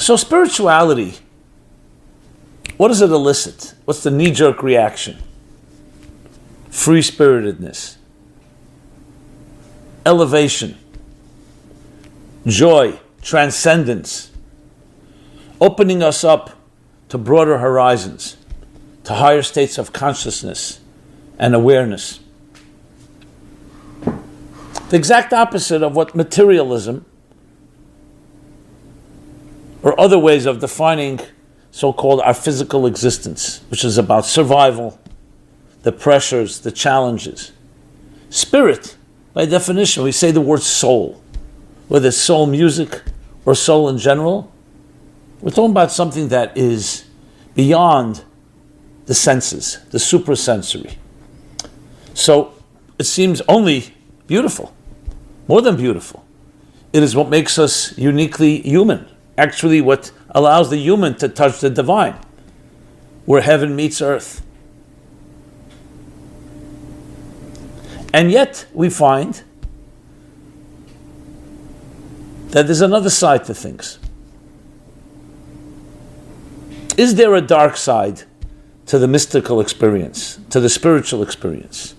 So spirituality, what does it elicit? What's the knee-jerk reaction? Free-spiritedness, elevation, joy, transcendence, opening us up to broader horizons, to higher states of consciousness and awareness. The exact opposite of what materialism or other ways of defining so-called our physical existence, which is about survival, the pressures, the challenges. Spirit, by definition, we say the word soul. Whether it's soul music or soul in general, we're talking about something that is beyond the senses, the suprasensory. So it seems only beautiful, more than beautiful. It is what makes us uniquely human. Actually, what allows the human to touch the divine, where heaven meets earth. And yet, we find that there's another side to things. Is there a dark side to the mystical experience, to the spiritual experience?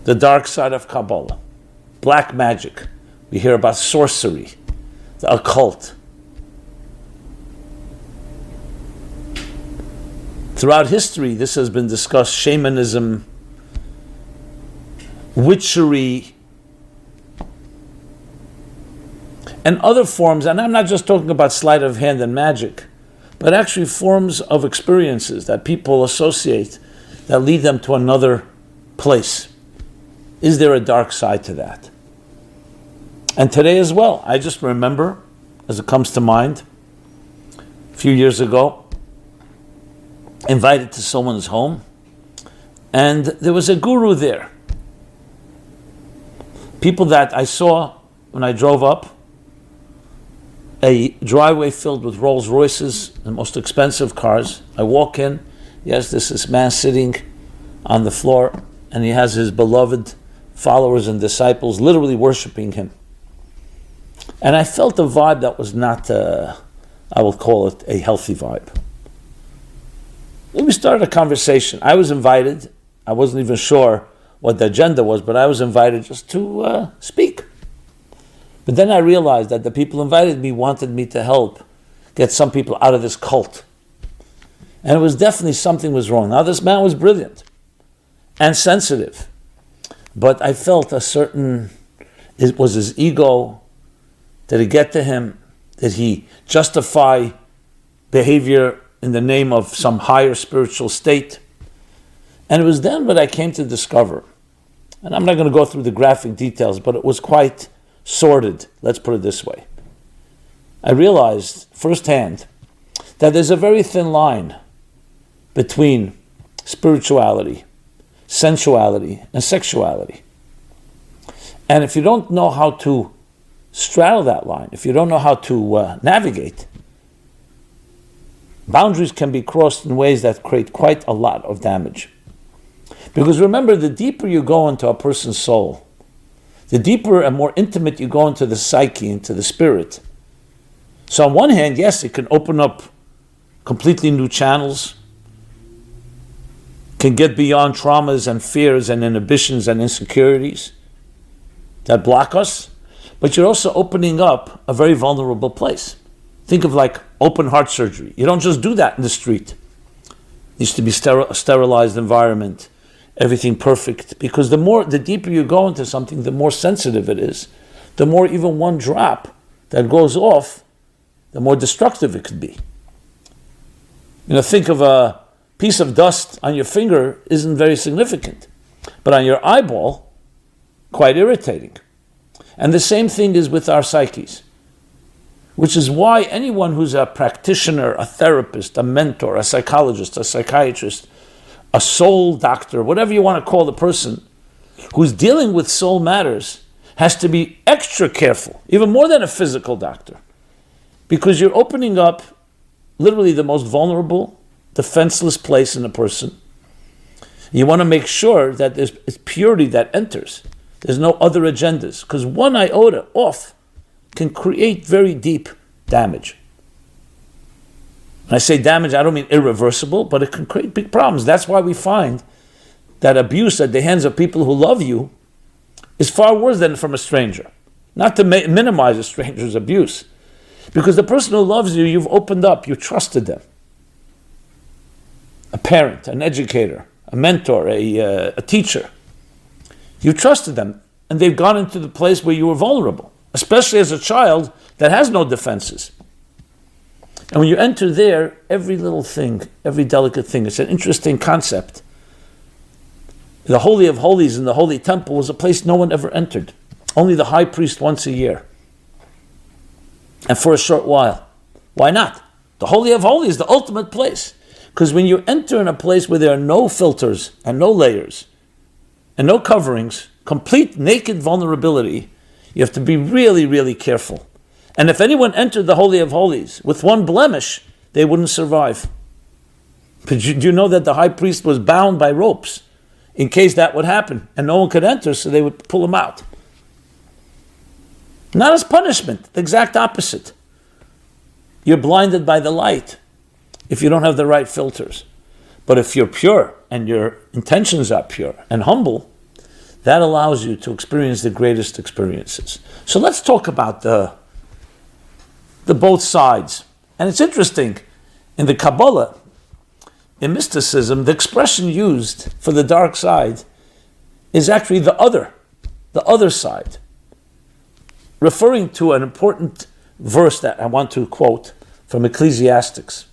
The dark side of Kabbalah, black magic. We hear about sorcery, the occult. Throughout history, this has been discussed: shamanism, witchery, and other forms. And I'm not just talking about sleight of hand and magic, but actually forms of experiences that people associate that lead them to another place. Is there a dark side to that? And today as well, I just remember, as it comes to mind, a few years ago, invited to someone's home, and there was a guru there. People that I saw when I drove up, a driveway filled with Rolls Royces, the most expensive cars. I walk in, yes, there's this man sitting on the floor, and he has his beloved followers and disciples literally worshiping him. And I felt a vibe that was not, I will call it a healthy vibe. We started a conversation. I was invited. I wasn't even sure what the agenda was, but I was invited just to speak. But then I realized that the people who invited me wanted me to help get some people out of this cult. And it was definitely something was wrong. Now, this man was brilliant and sensitive, but I felt it was his ego. Did it get to him? Did he justify behavior in the name of some higher spiritual state? And it was then what I came to discover, and I'm not going to go through the graphic details, but it was quite sordid, let's put it this way. I realized firsthand that there's a very thin line between spirituality, sensuality, and sexuality. And if you don't know how to straddle that line, if you don't know how to navigate, boundaries can be crossed in ways that create quite a lot of damage. Because remember, the deeper you go into a person's soul, the deeper and more intimate you go into the psyche, into the spirit. So on one hand, yes, it can open up completely new channels, can get beyond traumas and fears and inhibitions and insecurities that block us, but you're also opening up a very vulnerable place. Think of like open heart surgery. You don't just do that in the street. It needs to be a sterilized environment, everything perfect, because the deeper you go into something, the more sensitive it is, the more even one drop that goes off, the more destructive it could be. Think of a piece of dust on your finger isn't very significant, but on your eyeball, quite irritating. And the same thing is with our psyches, which is why anyone who's a practitioner, a therapist, a mentor, a psychologist, a psychiatrist, a soul doctor, whatever you want to call the person who's dealing with soul matters, has to be extra careful, even more than a physical doctor, because you're opening up literally the most vulnerable, defenseless place in a person. You want to make sure that there's purity that enters. There's no other agendas, because one iota off can create very deep damage. When I say damage, I don't mean irreversible, but it can create big problems. That's why we find that abuse at the hands of people who love you is far worse than from a stranger. Not to minimize a stranger's abuse, because the person who loves you, you've opened up, you trusted them. A parent, an educator, a mentor, a teacher. You trusted them, and they've gone into the place where you were vulnerable, especially as a child that has no defenses. And when you enter there, every little thing, every delicate thing, it's an interesting concept. The Holy of Holies in the Holy Temple was a place no one ever entered. Only the high priest once a year. And for a short while. Why not? The Holy of Holies is the ultimate place. Because when you enter in a place where there are no filters and no layers and no coverings, complete naked vulnerability, you have to be really, really careful. And if anyone entered the Holy of Holies with one blemish, they wouldn't survive. But do you know that the high priest was bound by ropes in case that would happen, and no one could enter, so they would pull him out. Not as punishment, the exact opposite. You're blinded by the light if you don't have the right filters. But if you're pure and your intentions are pure and humble, that allows you to experience the greatest experiences. So let's talk about the both sides. And it's interesting, in the Kabbalah, in mysticism, the expression used for the dark side is actually the other side, referring to an important verse that I want to quote from Ecclesiastes,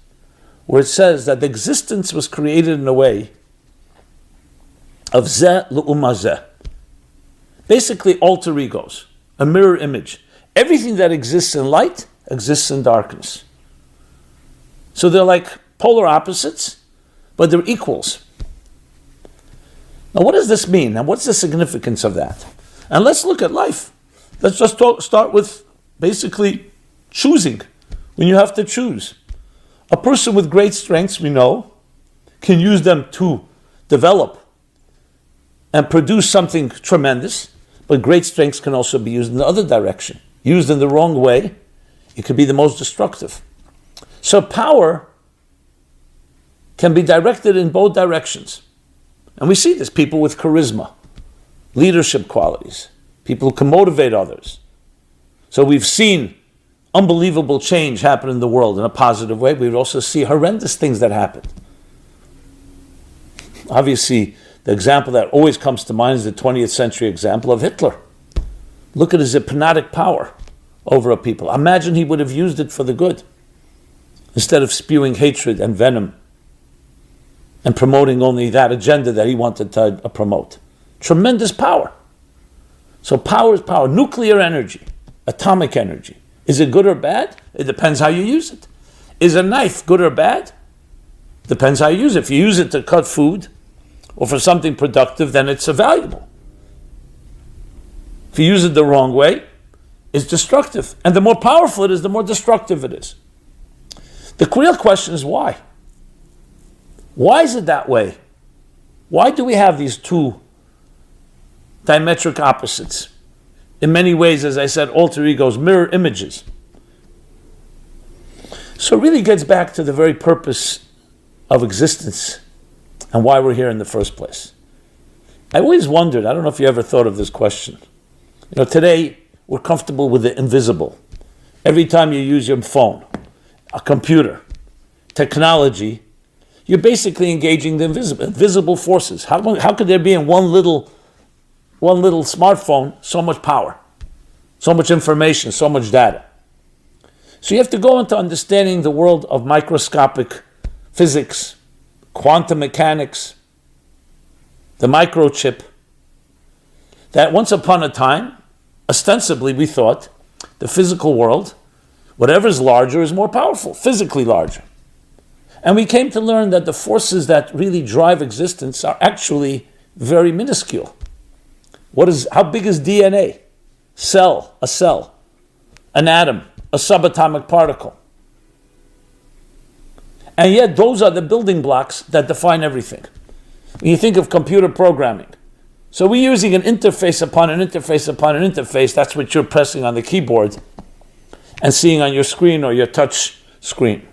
where it says that the existence was created in a way of zeh l'uma zeh. Basically alter egos, a mirror image. Everything that exists in light exists in darkness. So they're like polar opposites, but they're equals. Now what does this mean? And what's the significance of that? And let's look at life. Let's just start with basically choosing. When you have to choose. A person with great strengths, we know, can use them to develop and produce something tremendous, but great strengths can also be used in the other direction. Used in the wrong way, it could be the most destructive. So power can be directed in both directions. And we see this, people with charisma, leadership qualities, people who can motivate others. So we've seen unbelievable change happen in the world in a positive way. We would also see horrendous things that happen. Obviously, the example that always comes to mind is the 20th century example of Hitler. Look at his hypnotic power over a people. Imagine he would have used it for the good, instead of spewing hatred and venom and promoting only that agenda that he wanted to promote. Tremendous power. So power is power. Nuclear energy, atomic energy. Is it good or bad? It depends how you use it. Is a knife good or bad? Depends how you use it. If you use it to cut food or for something productive, then it's valuable. If you use it the wrong way, it's destructive. And the more powerful it is, the more destructive it is. The real question is why? Why is it that way? Why do we have these two diametric opposites? In many ways, as I said, alter egos, mirror images. So it really gets back to the very purpose of existence and why we're here in the first place. I always wondered, I don't know if you ever thought of this question. Today we're comfortable with the invisible. Every time you use your phone, a computer, technology, you're basically engaging the invisible forces. How could there be in one little smartphone so much power, so much information, so much data? So you have to go into understanding the world of microscopic physics, quantum mechanics, the microchip, that once upon a time, ostensibly we thought the physical world, whatever's larger is more powerful, physically larger. And we came to learn that the forces that really drive existence are actually very minuscule. How big is DNA? A cell, an atom, a subatomic particle. And yet those are the building blocks that define everything. When you think of computer programming, so we're using an interface upon an interface upon an interface, that's what you're pressing on the keyboard and seeing on your screen or your touch screen.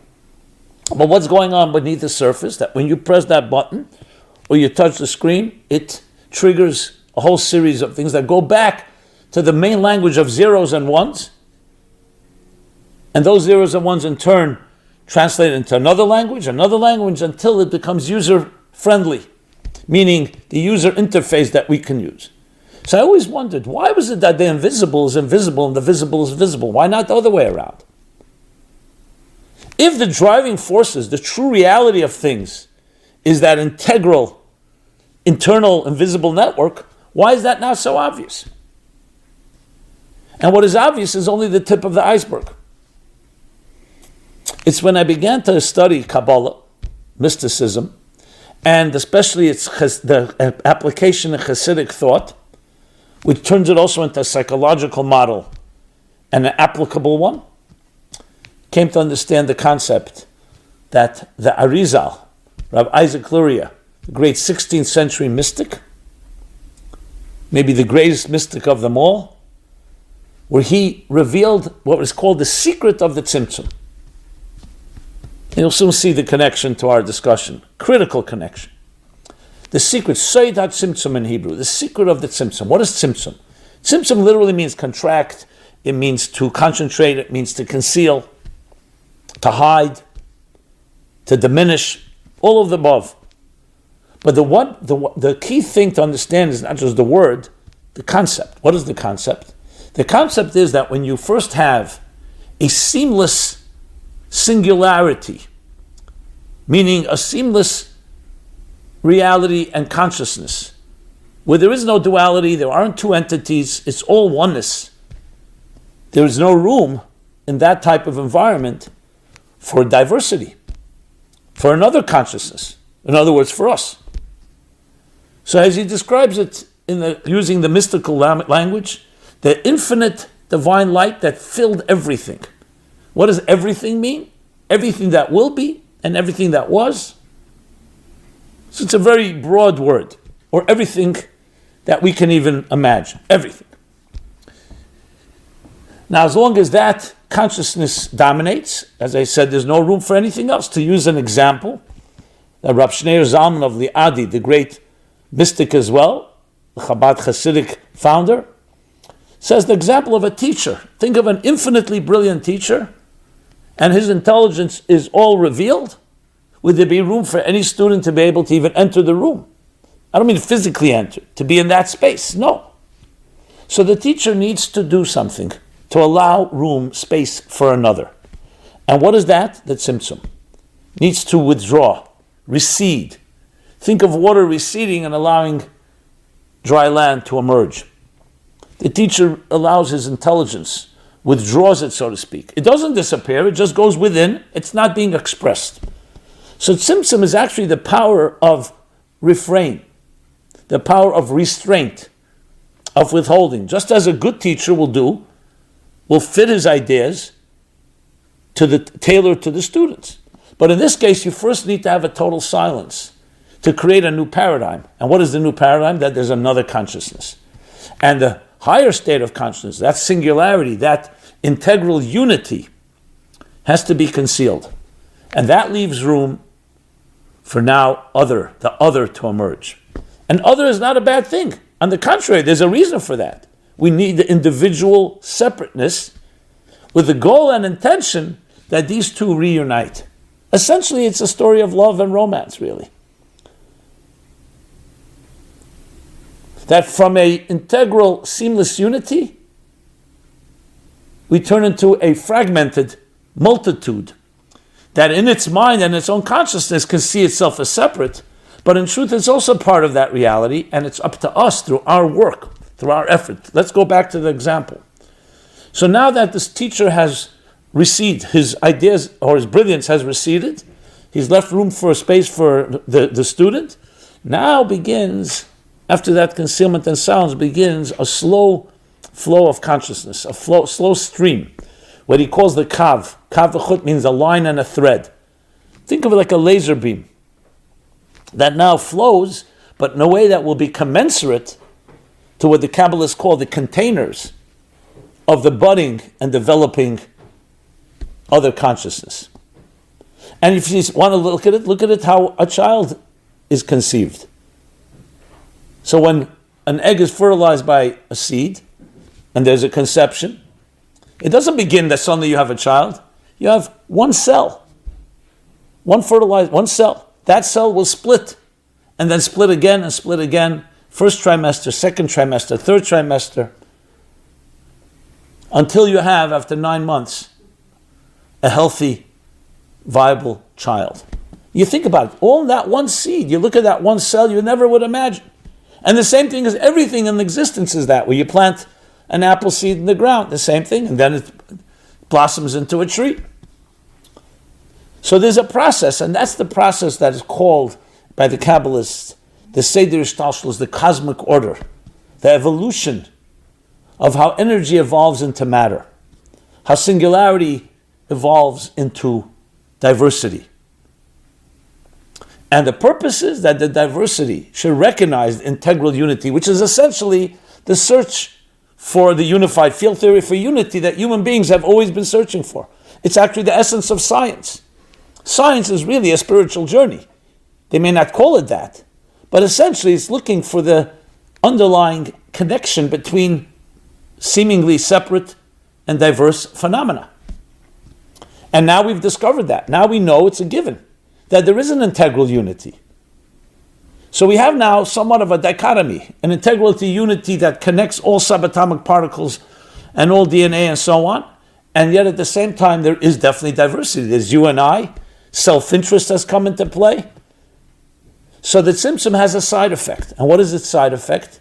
But what's going on beneath the surface? That when you press that button or you touch the screen, it triggers a whole series of things that go back to the main language of zeros and ones. And those zeros and ones in turn translate into another language, until it becomes user-friendly, meaning the user interface that we can use. So I always wondered, why was it that the invisible is invisible and the visible is visible? Why not the other way around? If the driving forces, the true reality of things, is that integral, internal, invisible network, why is that not so obvious? And what is obvious is only the tip of the iceberg. It's when I began to study Kabbalah, mysticism, and especially the application of Hasidic thought, which turns it also into a psychological model and an applicable one, came to understand the concept that the Arizal, Rabbi Isaac Luria, the great 16th century mystic, maybe the greatest mystic of them all, where he revealed what was called the secret of the Tzimtzum. You'll soon see the connection to our discussion, critical connection. The secret, Soid HaTzimtzum in Hebrew, the secret of the Tzimtzum. What is Tzimtzum? Tzimtzum literally means contract, it means to concentrate, it means to conceal, to hide, to diminish, all of the above. But the key thing to understand is not just the word, the concept. What is the concept? The concept is that when you first have a seamless singularity, meaning a seamless reality and consciousness, where there is no duality, there aren't two entities, it's all oneness. There is no room in that type of environment for diversity, for another consciousness. In other words, for us. So as he describes it using the mystical language, the infinite divine light that filled everything. What does everything mean? Everything that will be and everything that was. So it's a very broad word, or everything that we can even imagine. Everything. Now, as long as that consciousness dominates, as I said, there's no room for anything else. To use an example, that Rav Shneur Zalman of Liadi, the great mystic as well, the Chabad Hasidic founder, says the example of a teacher. Think of an infinitely brilliant teacher, and his intelligence is all revealed. Would there be room for any student to be able to even enter the room? I don't mean physically enter, to be in that space. No. So the teacher needs to do something to allow room, space for another. And what is that? The tzimtzum. Needs to withdraw, recede. Think of water receding and allowing dry land to emerge. The teacher allows his intelligence, withdraws it, so to speak. It doesn't disappear, it just goes within, it's not being expressed. So tzimtzum is actually the power of refrain, the power of restraint, of withholding. Just as a good teacher will fit his ideas tailored to the students. But in this case, you first need to have a total silence to create a new paradigm. And what is the new paradigm? That there's another consciousness. And the higher state of consciousness, that singularity, that integral unity, has to be concealed. And that leaves room for now the other to emerge. And other is not a bad thing. On the contrary, there's a reason for that. We need the individual separateness with the goal and intention that these two reunite. Essentially, it's a story of love and romance, really. That from an integral, seamless unity, we turn into a fragmented multitude that in its mind and its own consciousness can see itself as separate, but in truth it's also part of that reality, and it's up to us through our work, through our effort. Let's go back to the example. So now that this teacher has receded, his ideas or his brilliance has receded, he's left room for space for the student. Now begins, after that concealment and silence, begins a slow flow of consciousness, a slow stream, what he calls the kav. Kav v'chut means a line and a thread. Think of it like a laser beam that now flows, but in a way that will be commensurate to what the Kabbalists call the containers of the budding and developing other consciousness. And if you want to look at it how a child is conceived. So when an egg is fertilized by a seed, and there's a conception, it doesn't begin that suddenly you have a child. You have one cell, one cell. That cell will split, and then split again and split again. First trimester, second trimester, third trimester, until you have, after 9 months, a healthy, viable child. You think about it, all in that one seed. You look at that one cell, you never would imagine. And the same thing as everything in existence is that, where you plant an apple seed in the ground, the same thing, and then it blossoms into a tree. So there's a process, and that's the process that is called by the Kabbalists the Seder Ishtalshelus, the cosmic order, the evolution of how energy evolves into matter, how singularity evolves into diversity. And the purpose is that the diversity should recognize integral unity, which is essentially the search for the unified field theory for unity that human beings have always been searching for. It's actually the essence of science. Science is really a spiritual journey. They may not call it that, but essentially it's looking for the underlying connection between seemingly separate and diverse phenomena. And now we've discovered that. Now we know it's a given, that there is an integral unity. So we have now somewhat of a dichotomy, an integral unity that connects all subatomic particles and all DNA and so on, and yet at the same time there is definitely diversity. There's you and I, self-interest has come into play. So the Tzimtzum has a side effect. And what is its side effect?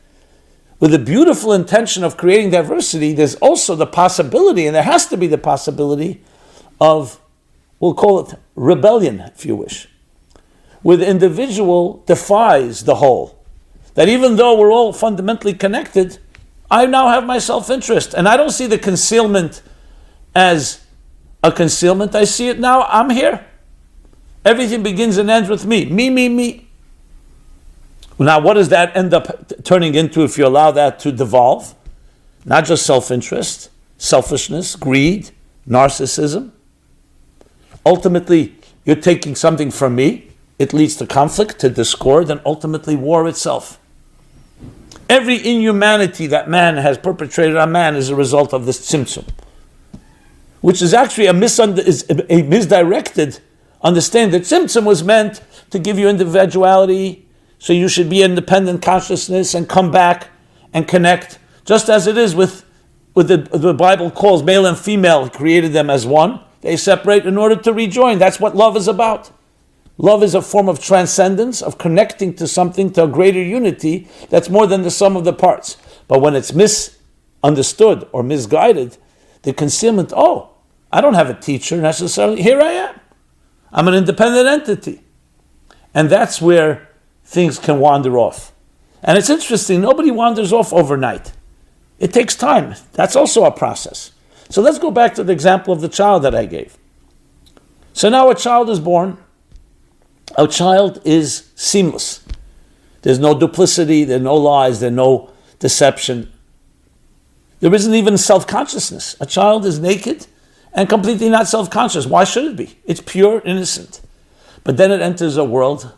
With the beautiful intention of creating diversity, there's also the possibility, and there has to be the possibility, of, we'll call it rebellion, if you wish, where the individual defies the whole. That even though we're all fundamentally connected, I now have my self-interest, and I don't see the concealment as a concealment. I see it now, I'm here. Everything begins and ends with me. Me. Now, what does that end up turning into if you allow that to devolve? Not just self-interest, selfishness, greed, narcissism. Ultimately, you're taking something from me. It leads to conflict, to discord, and ultimately war itself. Every inhumanity that man has perpetrated on man is a result of this tzimtzum, which is actually a misdirected understanding. That tzimtzum was meant to give you individuality, so you should be independent consciousness and come back and connect, just as it is with the Bible calls male and female. He created them as one. They separate in order to rejoin. That's what love is about. Love is a form of transcendence, of connecting to something, to a greater unity that's more than the sum of the parts. But when it's misunderstood or misguided, the concealment, I don't have a teacher necessarily. Here I am. I'm an independent entity. And that's where things can wander off. And it's interesting, nobody wanders off overnight. It takes time. That's also a process. So let's go back to the example of the child that I gave. So now a child is born. A child is seamless. There's no duplicity, there's no lies, there's no deception. There isn't even self-consciousness. A child is naked and completely not self-conscious. Why should it be? It's pure, innocent. But then it enters a world,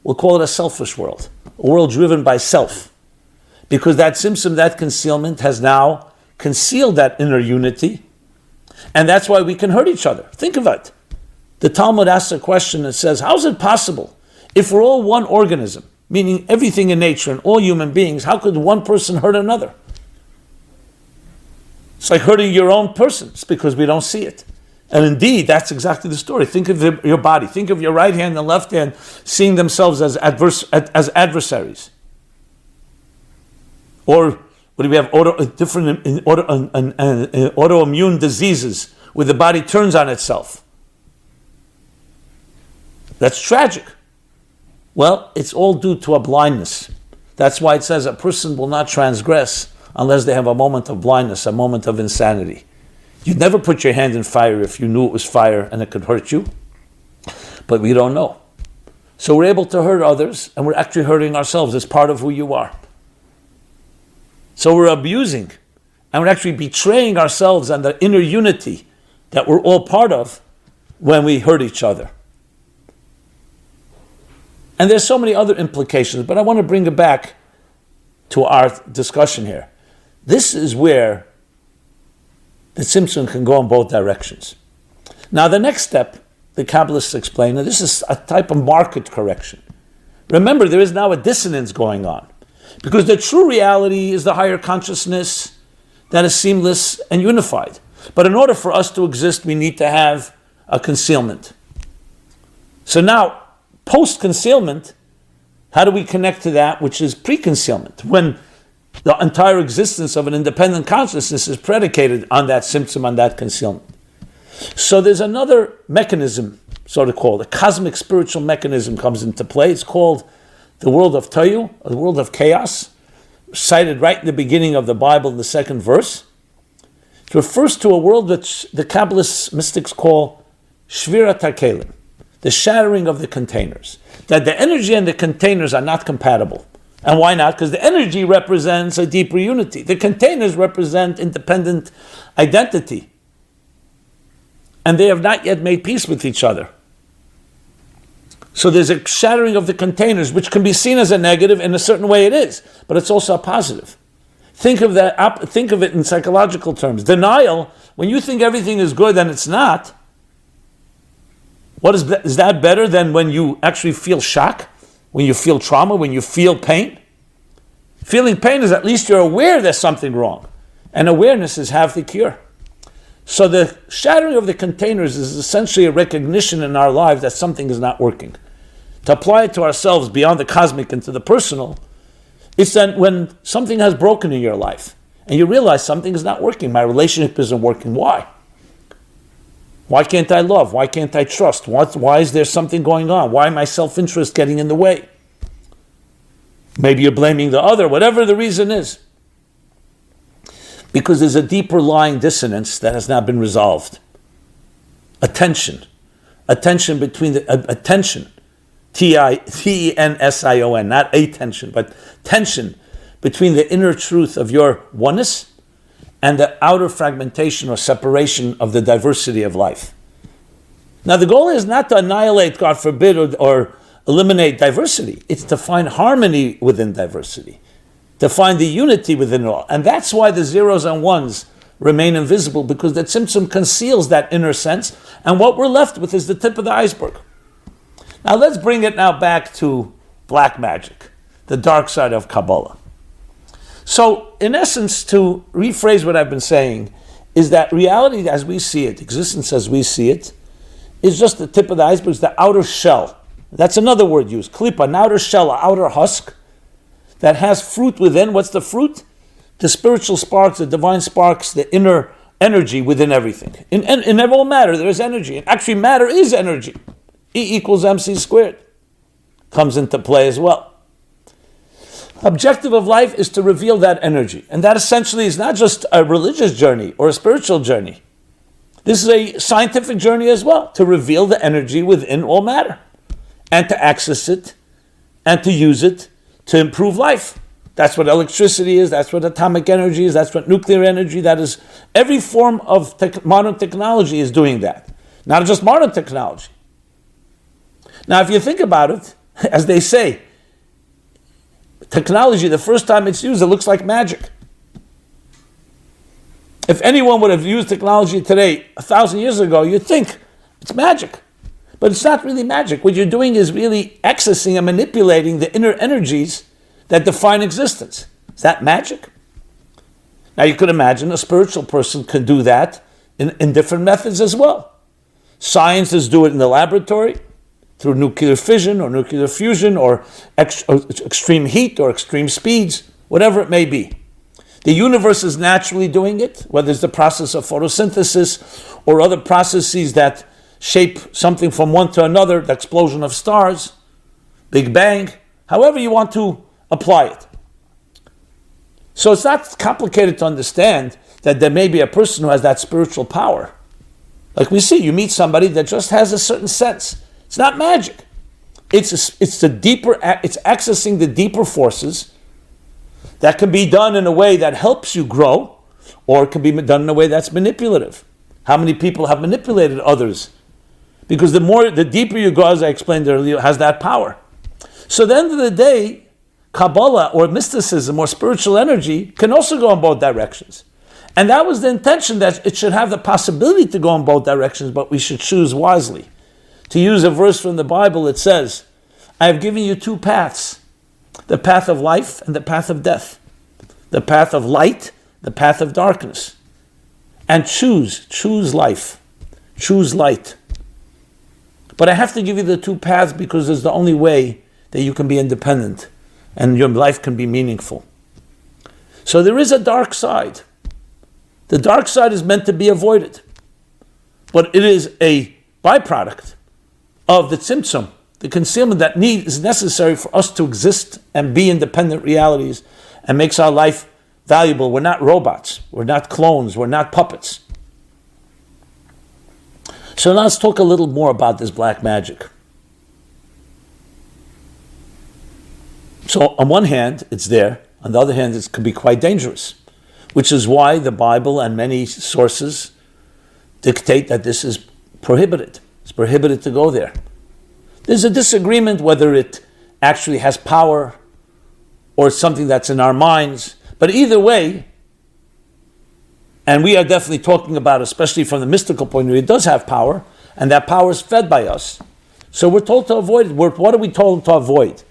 we'll call it a selfish world, a world driven by self. Because that tzimtzum, that concealment, has now concealed that inner unity, and that's why we can hurt each other. Think of it. The Talmud asks a question that says, how is it possible, if we're all one organism, meaning everything in nature and all human beings, how could one person hurt another? It's like hurting your own person. It's because we don't see it. And indeed, that's exactly the story. Think of your body. Think of your right hand and left hand seeing themselves as adversaries. Or what do we have? Autoimmune diseases where the body turns on itself. That's tragic. Well, it's all due to a blindness. That's why it says a person will not transgress unless they have a moment of blindness, a moment of insanity. You'd never put your hand in fire if you knew it was fire and it could hurt you. But we don't know. So we're able to hurt others, and we're actually hurting ourselves. It's part of who you are. So we're abusing, and we're actually betraying ourselves and the inner unity that we're all part of when we hurt each other. And there's so many other implications, but I want to bring it back to our discussion here. This is where the Tzimtzum can go in both directions. Now the next step, the Kabbalists explain, and this is a type of market correction. Remember, there is now a dissonance going on, because the true reality is the higher consciousness that is seamless and unified. But in order for us to exist, we need to have a concealment. So now, post-concealment, how do we connect to that which is pre-concealment? When the entire existence of an independent consciousness is predicated on that symptom, on that concealment. So there's another mechanism, so to call it, a cosmic spiritual mechanism comes into play. It's called the world of Tohu, the world of chaos, cited right in the beginning of the Bible in the second verse. It refers to a world which the Kabbalist mystics call Shvirat HaKelim, the shattering of the containers. That the energy and the containers are not compatible. And why not? Because the energy represents a deeper unity. The containers represent independent identity. And they have not yet made peace with each other. So there's a shattering of the containers, which can be seen as a negative. In a certain way it is, but it's also a positive. Think of it in psychological terms. Denial, when you think everything is good and it's not, is that better than when you actually feel shock, when you feel trauma, when you feel pain? Feeling pain is at least you're aware there's something wrong. And awareness is half the cure. So the shattering of the containers is essentially a recognition in our lives that something is not working. To apply it to ourselves beyond the cosmic and to the personal, it's that when something has broken in your life and you realize something is not working, my relationship isn't working, why? Why can't I love? Why can't I trust? Why is there something going on? Why my self-interest getting in the way? Maybe you're blaming the other, whatever the reason is. Because there's a deeper lying dissonance that has not been resolved. Attention between attention, T-E-N-S-I-O-N, not attention, but tension between the inner truth of your oneness and the outer fragmentation or separation of the diversity of life. Now the goal is not to annihilate, God forbid, or eliminate diversity. It's to find harmony within diversity, to find the unity within it all. And that's why the zeros and ones remain invisible, because the Tzimtzum conceals that inner sense, and what we're left with is the tip of the iceberg. Now let's bring it now back to black magic, the dark side of Kabbalah. So, in essence, to rephrase what I've been saying, is that reality as we see it, existence as we see it, is just the tip of the iceberg, it's the outer shell. That's another word used, klipa, an outer shell, an outer husk, that has fruit within. What's the fruit? The spiritual sparks, the divine sparks, the inner energy within everything. In all matter, there is energy. And actually, matter is energy. E equals mc squared comes into play as well. Objective of life is to reveal that energy. And that essentially is not just a religious journey or a spiritual journey. This is a scientific journey as well, to reveal the energy within all matter and to access it and to use it to improve life. That's what electricity is, that's what atomic energy is, that's what nuclear energy, that is, every form of modern technology is doing that. Not just modern technology. Now, if you think about it, as they say, technology, the first time it's used, it looks like magic. If anyone would have used technology today, 1,000 years ago, you'd think it's magic. But it's not really magic. What you're doing is really accessing and manipulating the inner energies that define existence. Is that magic? Now you could imagine a spiritual person can do that in different methods as well. Scientists do it in the laboratory, through nuclear fission or nuclear fusion or extreme heat or extreme speeds, whatever it may be. The universe is naturally doing it, whether it's the process of photosynthesis or other processes that shape something from one to another, the explosion of stars, Big Bang, however you want to apply it. So it's not complicated to understand that there may be a person who has that spiritual power. Like we see, you meet somebody that just has a certain sense. It's not magic. It's accessing the deeper forces that can be done in a way that helps you grow, or it can be done in a way that's manipulative. How many people have manipulated others? Because the deeper you go, as I explained earlier, has that power. So at the end of the day, Kabbalah or mysticism or spiritual energy can also go in both directions. And that was the intention, that it should have the possibility to go in both directions, but we should choose wisely. To use a verse from the Bible, it says, I have given you two paths, the path of life and the path of death, the path of light, the path of darkness. And choose life, choose light. But I have to give you the two paths because it's the only way that you can be independent and your life can be meaningful. So there is a dark side. The dark side is meant to be avoided, but it is a byproduct of the tzimtzum, the concealment that is necessary for us to exist and be independent realities and makes our life valuable. We're not robots, we're not clones, we're not puppets. So now let's talk a little more about this black magic. So on one hand, it's there. On the other hand, it can be quite dangerous, which is why the Bible and many sources dictate that this is prohibited. It's prohibited to go there. There's a disagreement whether it actually has power or it's something that's in our minds. But either way, and we are definitely talking about, especially from the mystical point of view, it does have power, and that power is fed by us. So we're told to avoid it. What are we told to avoid?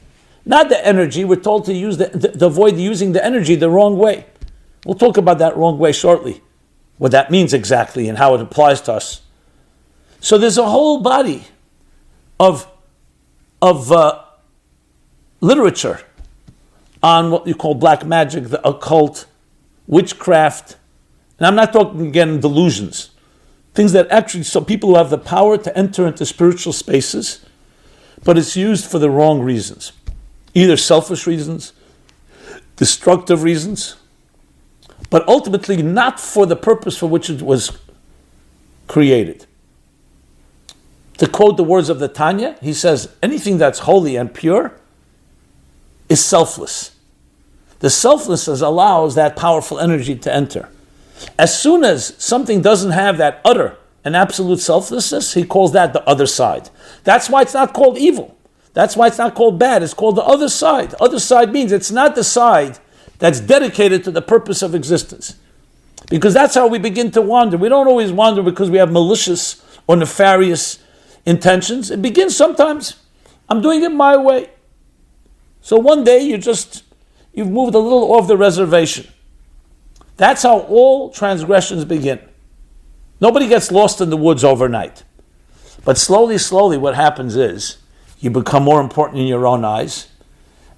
Not the energy. We're told to use to avoid using the energy the wrong way. We'll talk about that wrong way shortly, what that means exactly and how it applies to us. So there's a whole body of literature on what you call black magic, the occult, witchcraft, and I'm not talking again delusions, things that actually, so people who have the power to enter into spiritual spaces, but it's used for the wrong reasons, either selfish reasons, destructive reasons, but ultimately not for the purpose for which it was created. To quote the words of the Tanya, he says, anything that's holy and pure is selfless. The selflessness allows that powerful energy to enter. As soon as something doesn't have that utter and absolute selflessness, he calls that the other side. That's why it's not called evil. That's why it's not called bad. It's called the other side. The other side means it's not the side that's dedicated to the purpose of existence. Because that's how we begin to wander. We don't always wander because we have malicious or nefarious intentions. It begins sometimes, I'm doing it my way. So one day you've moved a little off the reservation. That's how all transgressions begin. Nobody gets lost in the woods overnight. But slowly, what happens is you become more important in your own eyes,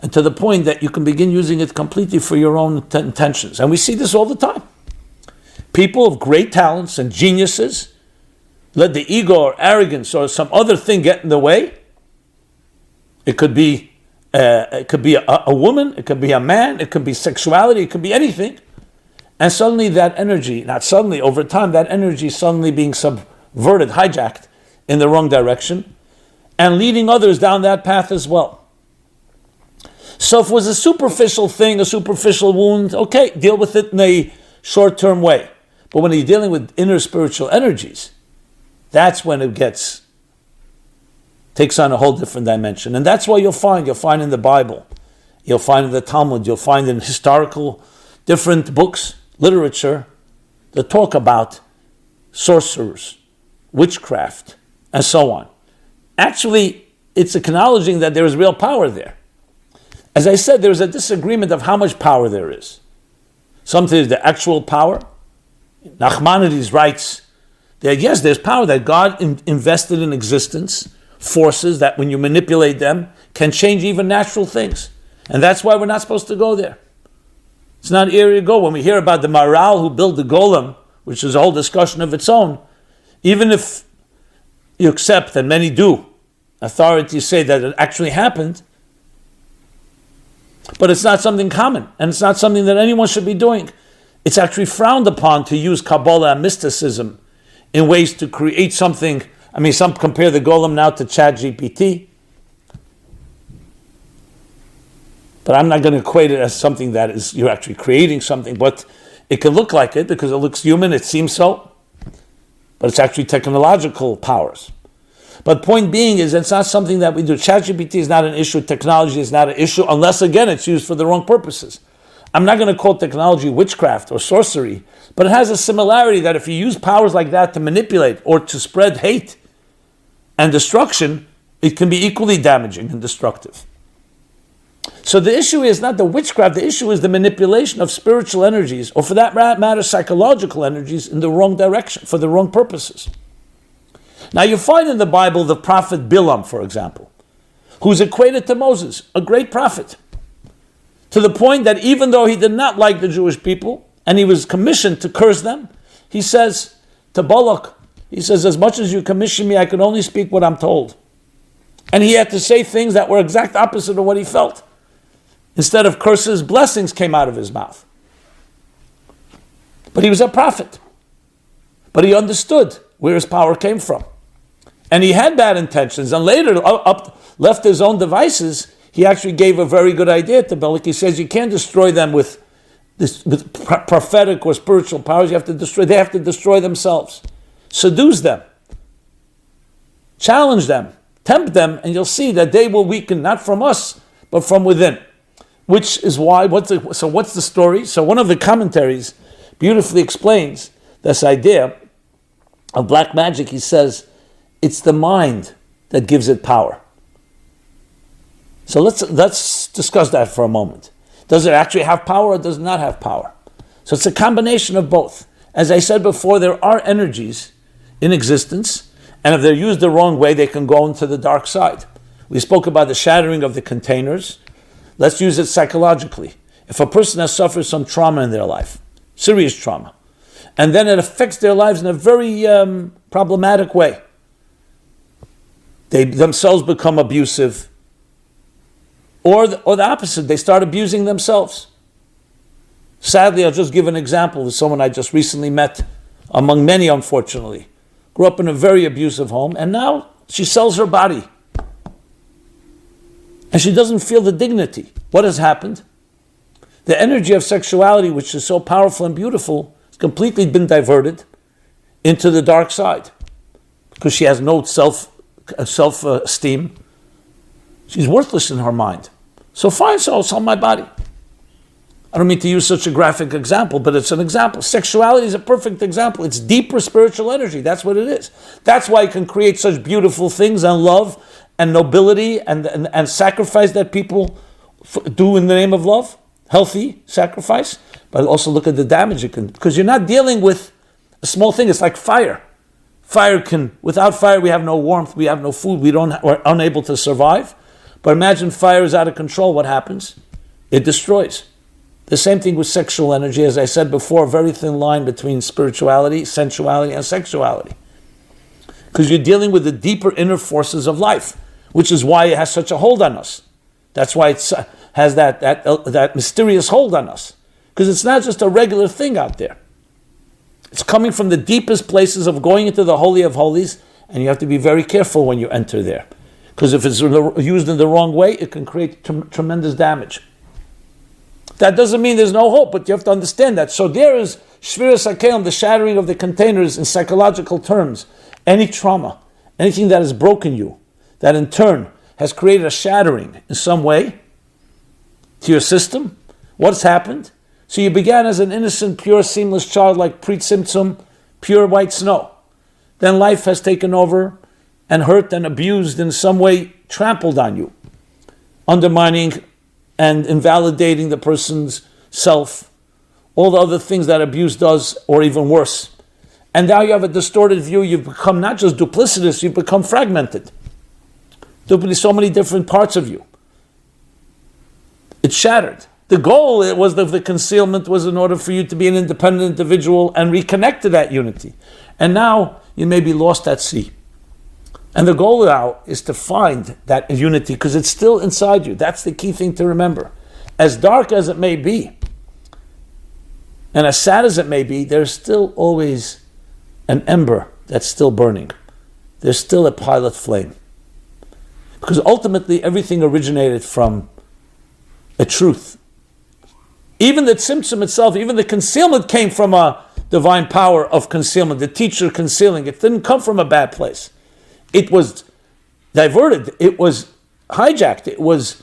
and to the point that you can begin using it completely for your own intentions. And we see this all the time. People of great talents and geniuses let the ego or arrogance or some other thing get in the way. It could be a woman, it could be a man, it could be sexuality, it could be anything. And suddenly that energy, not suddenly, over time, that energy suddenly being subverted, hijacked in the wrong direction, and leading others down that path as well. So if it was a superficial thing, a superficial wound, okay, deal with it in a short-term way. But when you're dealing with inner spiritual energies, that's when it takes on a whole different dimension. And that's why you'll find in the Bible, you'll find in the Talmud, you'll find in historical different books, literature, that talk about sorcerers, witchcraft, and so on. Actually, it's acknowledging that there is real power there. As I said, there's a disagreement of how much power there is. Something is the actual power. Nachmanides writes that yes, there's power that God invested in existence, forces that when you manipulate them can change even natural things. And that's why we're not supposed to go there. It's not an area to go. When we hear about the Maral who built the golem, which is a whole discussion of its own, even if you accept, and many do, authorities say that it actually happened, but it's not something common, and it's not something that anyone should be doing. It's actually frowned upon to use Kabbalah and mysticism in ways to create something. I mean, some compare the golem now to ChatGPT, but I'm not going to equate it as something that is, you're actually creating something, but it can look like it because it looks human, it seems so, but it's actually technological powers. But point being is, it's not something that we do. ChatGPT is not an issue. Technology is not an issue, unless, again, it's used for the wrong purposes. I'm not going to call technology witchcraft or sorcery, but it has a similarity that if you use powers like that to manipulate or to spread hate and destruction, it can be equally damaging and destructive. So the issue is not the witchcraft, the issue is the manipulation of spiritual energies, or for that matter, psychological energies, in the wrong direction, for the wrong purposes. Now you find in the Bible the prophet Bilam, for example, who's equated to Moses, a great prophet, to the point that even though he did not like the Jewish people, and he was commissioned to curse them, he says to Balak, he says, as much as you commission me, I can only speak what I'm told. And he had to say things that were exact opposite of what he felt. Instead of curses, blessings came out of his mouth. But he was a prophet. But he understood where his power came from. And he had bad intentions. And later, left his own devices, he actually gave a very good idea to Balak. He says, you can't destroy them with prophetic or spiritual powers. They have to destroy themselves. Seduce them. Challenge them. Tempt them, and you'll see that they will weaken, not from us, but from within. Which is why, what's the story? So one of the commentaries beautifully explains this idea of black magic. He says, it's the mind that gives it power. So let's discuss that for a moment. Does it actually have power or does it not have power? So it's a combination of both. As I said before, there are energies in existence, and if they're used the wrong way, they can go into the dark side. We spoke about the shattering of the containers. Let's use it psychologically. If a person has suffered some trauma in their life, serious trauma, and then it affects their lives in a very problematic way, they themselves become abusive, or the opposite, they start abusing themselves. Sadly, I'll just give an example with someone I just recently met, among many, unfortunately. Grew up in a very abusive home, and now she sells her body. And she doesn't feel the dignity. What has happened? The energy of sexuality, which is so powerful and beautiful, has completely been diverted into the dark side. Because she has no self-esteem. She's worthless in her mind. So fine, so I'll sell my body. I don't mean to use such a graphic example, but it's an example. Sexuality is a perfect example. It's deeper spiritual energy. That's what it is. That's why it can create such beautiful things and love and nobility and sacrifice that people do in the name of love. Healthy sacrifice. But also look at the damage it can. Because you're not dealing with a small thing. It's like fire. Without fire we have no warmth, we have no food, we're unable to survive. But imagine fire is out of control, what happens? It destroys. The same thing with sexual energy. As I said before, a very thin line between spirituality, sensuality, and sexuality. Because you're dealing with the deeper inner forces of life, which is why it has such a hold on us. That's why it has that mysterious hold on us. Because it's not just a regular thing out there. It's coming from the deepest places of going into the Holy of Holies, and you have to be very careful when you enter there. Because if it's used in the wrong way, it can create tremendous damage. That doesn't mean there's no hope, but you have to understand that. So there is Shviras HaKelim, the shattering of the containers in psychological terms. Any trauma, anything that has broken you, that in turn has created a shattering in some way to your system, what's happened? So you began as an innocent, pure, seamless child like Preet Simtsum, pure white snow. Then life has taken over and hurt and abused in some way, trampled on you, undermining and invalidating the person's self, all the other things that abuse does, or even worse. And now you have a distorted view. You've become not just duplicitous, you've become fragmented. So many different parts of you. It's shattered. The goal of the concealment was in order for you to be an independent individual and reconnect to that unity. And now you may be lost at sea. And the goal now is to find that unity because it's still inside you. That's the key thing to remember. As dark as it may be, and as sad as it may be, there's still always an ember that's still burning. There's still a pilot flame. Because ultimately everything originated from a truth. Even the tzimtzum itself, even the concealment came from a divine power of concealment, the teacher concealing. It didn't come from a bad place. It was diverted. It was hijacked. It was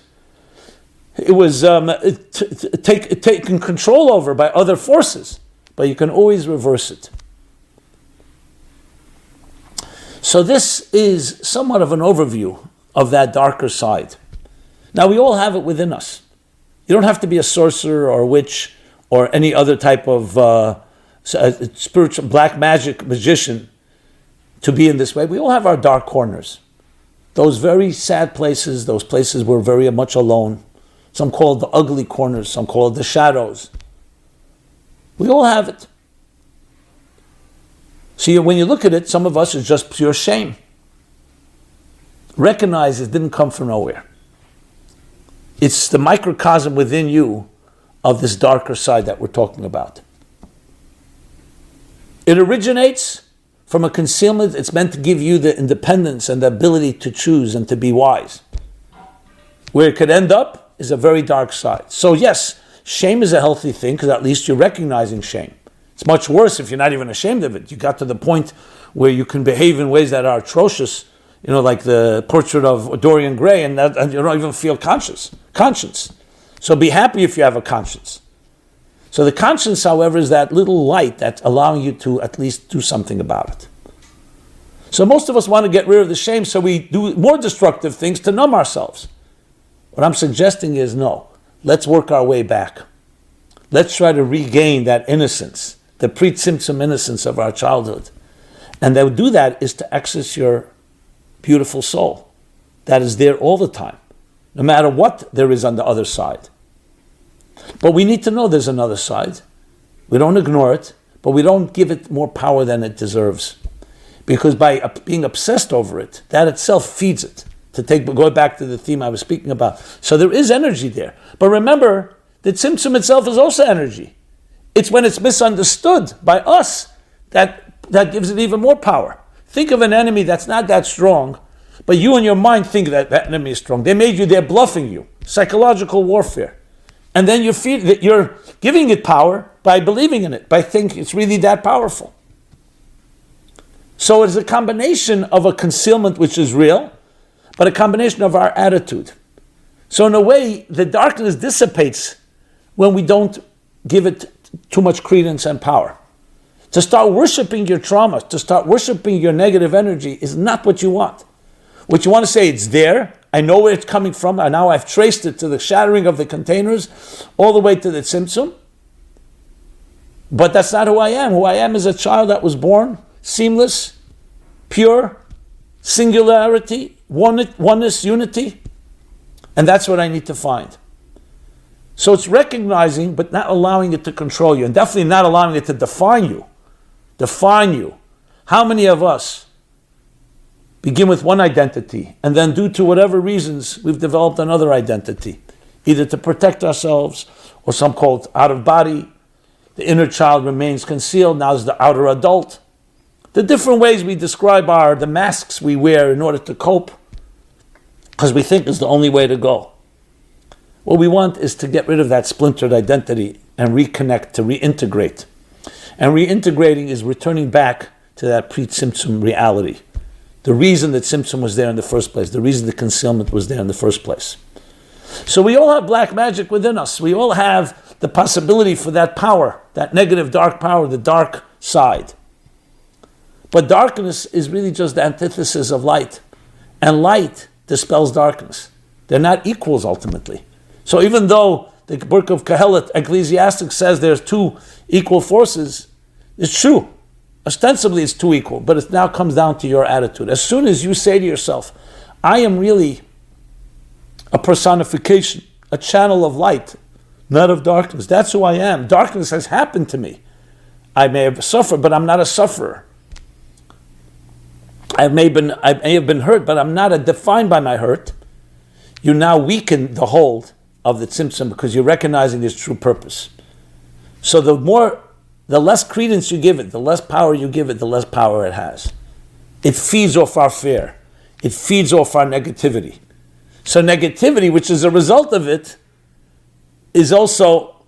taken control over by other forces. But you can always reverse it. So this is somewhat of an overview of that darker side. Now we all have it within us. You don't have to be a sorcerer or a witch or any other type of spiritual black magic magician to be in this way. We all have our dark corners. Those very sad places, those places we're very much alone. Some call it the ugly corners, some call it the shadows. We all have it. So when you look at it, some of us is just pure shame. Recognize it didn't come from nowhere. It's the microcosm within you of this darker side that we're talking about. It originates from a concealment. It's meant to give you the independence and the ability to choose and to be wise. Where it could end up is a very dark side. So yes, shame is a healthy thing because at least you're recognizing shame. It's much worse if you're not even ashamed of it. You got to the point where you can behave in ways that are atrocious, like the portrait of Dorian Gray, and you don't even feel conscience. So be happy if you have a conscience. So the conscience, however, is that little light that's allowing you to at least do something about it. So most of us want to get rid of the shame, so we do more destructive things to numb ourselves. What I'm suggesting is no. Let's work our way back. Let's try to regain that innocence, the pre-tzimtzum innocence of our childhood. And to do that is to access your beautiful soul that is there all the time, no matter what there is on the other side. But we need to know there's another side. We don't ignore it, but we don't give it more power than it deserves. Because by being obsessed over it, that itself feeds it. Go back to the theme I was speaking about. So there is energy there. But remember, the tzimtzum itself is also energy. It's when it's misunderstood by us that gives it even more power. Think of an enemy that's not that strong, but you in your mind think that enemy is strong. They're bluffing you. Psychological warfare. And then you're giving it power by believing in it, by thinking it's really that powerful. So it's a combination of a concealment which is real, but a combination of our attitude. So in a way, the darkness dissipates when we don't give it too much credence and power. To start worshiping your trauma, to start worshiping your negative energy is not what you want. What you want to say, it's there, I know where it's coming from, and now I've traced it to the shattering of the containers, all the way to the tzimtzum. But that's not who I am. Who I am is a child that was born seamless, pure, singularity, oneness, unity. And that's what I need to find. So it's recognizing, but not allowing it to control you, and definitely not allowing it to define you. Define you. How many of us begin with one identity, and then due to whatever reasons, we've developed another identity, either to protect ourselves, or some call it out of body. The inner child remains concealed, now is the outer adult. The different ways we describe the masks we wear in order to cope, because we think is the only way to go. What we want is to get rid of that splintered identity and reconnect, to reintegrate. And reintegrating is returning back to that pre-tzimtzum reality. The reason that tzimtzum was there in the first place, the reason the concealment was there in the first place. So we all have black magic within us. We all have the possibility for that power, that negative dark power, the dark side. But darkness is really just the antithesis of light. And light dispels darkness. They're not equals ultimately. So even though the book of Kohelet, Ecclesiastes, says there's two equal forces, it's true. Ostensibly it's two equal, but it now comes down to your attitude. As soon as you say to yourself, I am really a personification, a channel of light, not of darkness. That's who I am. Darkness has happened to me. I may have suffered, but I'm not a sufferer. I may have been hurt, but I'm not defined by my hurt. You now weaken the hold of the tzimtzum because you're recognizing its true purpose. So the less credence you give it, the less power you give it, the less power it has. It feeds off our fear. It feeds off our negativity. So negativity, which is a result of it, is also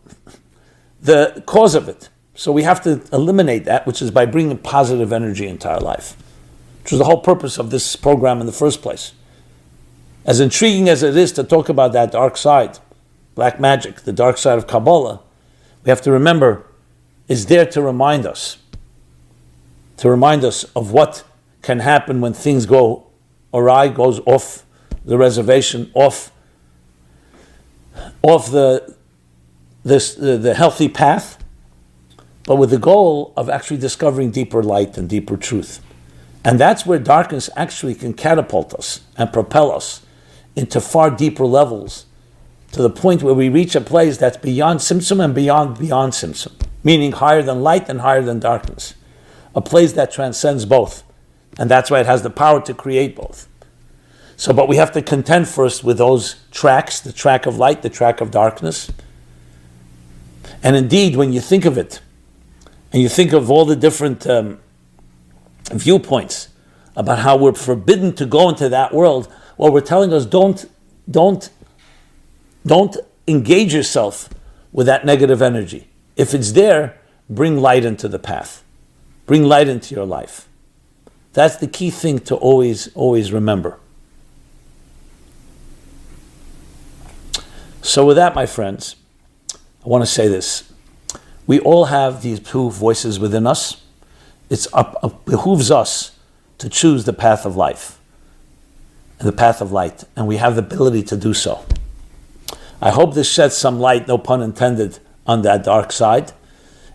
the cause of it. So we have to eliminate that, which is by bringing positive energy into our life, which was the whole purpose of this program in the first place, As intriguing as it is to talk about that dark side, black magic, the dark side of Kabbalah, we have to remember it's there to remind us of what can happen when things go awry, goes off the reservation, off the healthy path, but with the goal of actually discovering deeper light and deeper truth. And that's where darkness actually can catapult us and propel us into far deeper levels, to the point where we reach a place that's beyond Tzimtzum and beyond Tzimtzum, meaning higher than light and higher than darkness, a place that transcends both. And that's why it has the power to create both. So, but we have to contend first with those tracks, the track of light, the track of darkness. And indeed, when you think of it, and you think of all the different viewpoints about how we're forbidden to go into that world, well, we're telling us don't engage yourself with that negative energy. If it's there, bring light into the path. Bring light into your life. That's the key thing to always remember. So with that, my friends, I want to say this. We all have these two voices within us. It behooves us to choose the path of life, the path of light, and we have the ability to do so. I hope this sheds some light, no pun intended, on that dark side,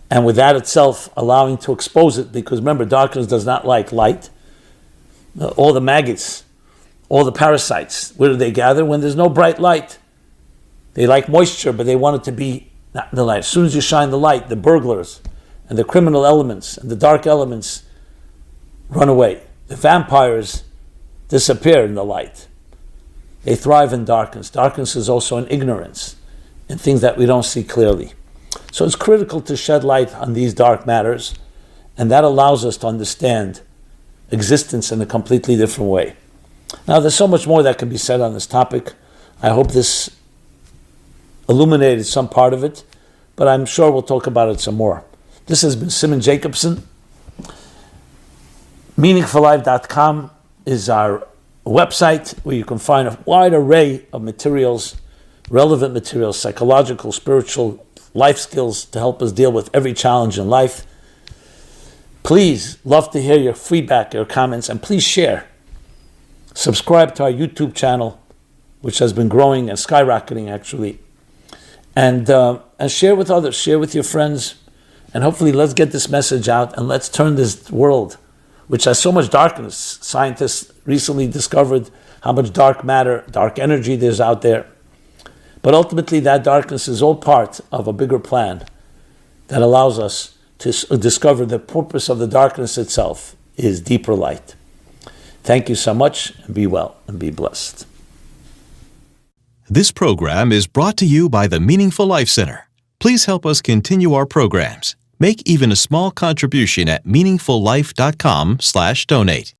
and with that itself allowing to expose it, because remember, darkness does not like light. All the maggots, all the parasites, where do they gather? When there's no bright light. They like moisture, but they want it to be not the light. As soon as you shine the light, the burglars and the criminal elements and the dark elements run away. The vampires disappear in the light. They thrive in darkness. Darkness is also in ignorance, in things that we don't see clearly. So it's critical to shed light on these dark matters, and that allows us to understand existence in a completely different way. Now, there's so much more that can be said on this topic. I hope this illuminated some part of it, but I'm sure we'll talk about it some more. This has been Simon Jacobson. MeaningfulLife.com is our website where you can find a wide array of materials, relevant materials, psychological, spiritual, life skills to help us deal with every challenge in life. Please, love to hear your feedback, your comments, and please share. Subscribe to our YouTube channel, which has been growing and skyrocketing actually. And share with others, share with your friends, and hopefully let's get this message out and let's turn this world, which has so much darkness. Scientists recently discovered how much dark matter, dark energy there's out there. But ultimately that darkness is all part of a bigger plan that allows us to discover the purpose of the darkness itself is deeper light. Thank you so much, and be well and be blessed. This program is brought to you by the Meaningful Life Center. Please help us continue our programs. Make even a small contribution at meaningfullife.com/donate.